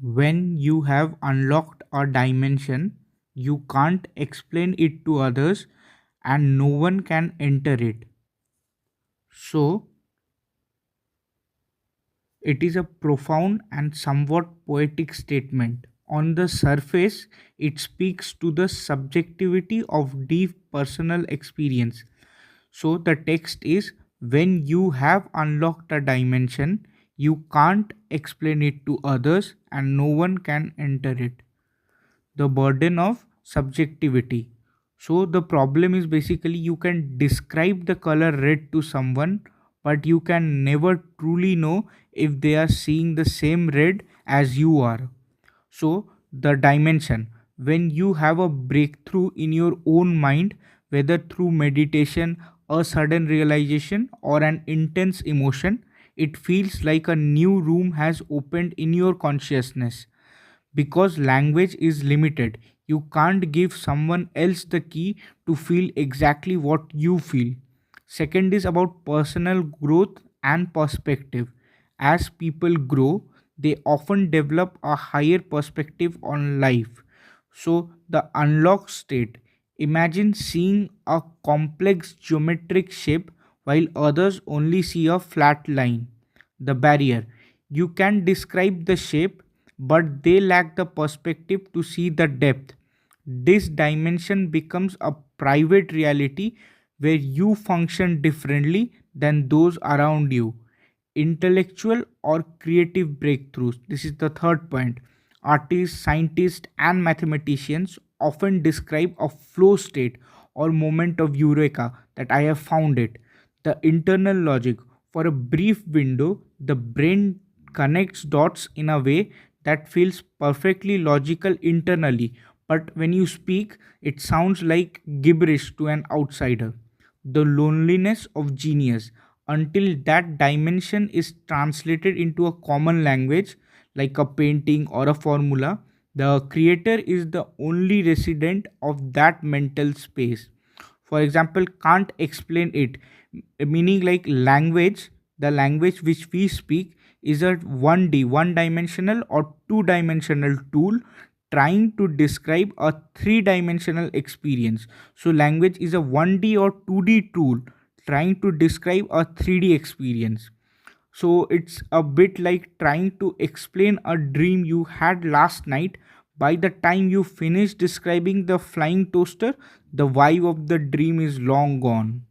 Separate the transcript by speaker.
Speaker 1: When you have unlocked a dimension, you can't explain it to others and no one can enter it. So, it is a profound and somewhat poetic statement. On the surface, it speaks to the subjectivity of deep personal experience. So, the text is, when you have unlocked a dimension, you can't explain it to others and no one can enter it. The burden of subjectivity. So the problem is basically you can describe the color red to someone, but you can never truly know if they are seeing the same red as you are. So the dimension, when you have a breakthrough in your own mind, whether through meditation, a sudden realization, or an intense emotion, it feels like a new room has opened in your consciousness. Because language is limited, you can't give someone else the key to feel exactly what you feel. Second is about personal growth and perspective. As people grow, they often develop a higher perspective on life. So the unlocked state, imagine seeing a complex geometric shape while others only see a flat line. The barrier, you can describe the shape, but they lack the perspective to see the depth. This dimension becomes a private reality where you function differently than those around you. Intellectual or creative breakthroughs. This is the third point. Artists, scientists, and mathematicians often describe a flow state or moment of eureka, that I have found it. The internal logic. For a brief window, the brain connects dots in a way that feels perfectly logical internally, but when you speak, it sounds like gibberish to an outsider. The loneliness of genius. Until that dimension is translated into a common language, like a painting or a formula, the creator is the only resident of that mental space. For example, can't explain it, meaning like language, the language which we speak is a 1D, one dimensional or two dimensional tool trying to describe a three dimensional experience. So language is a 1D or 2D tool trying to describe a 3D experience. So it's a bit like trying to explain a dream you had last night. By the time you finish describing the flying toaster, the vibe of the dream is long gone.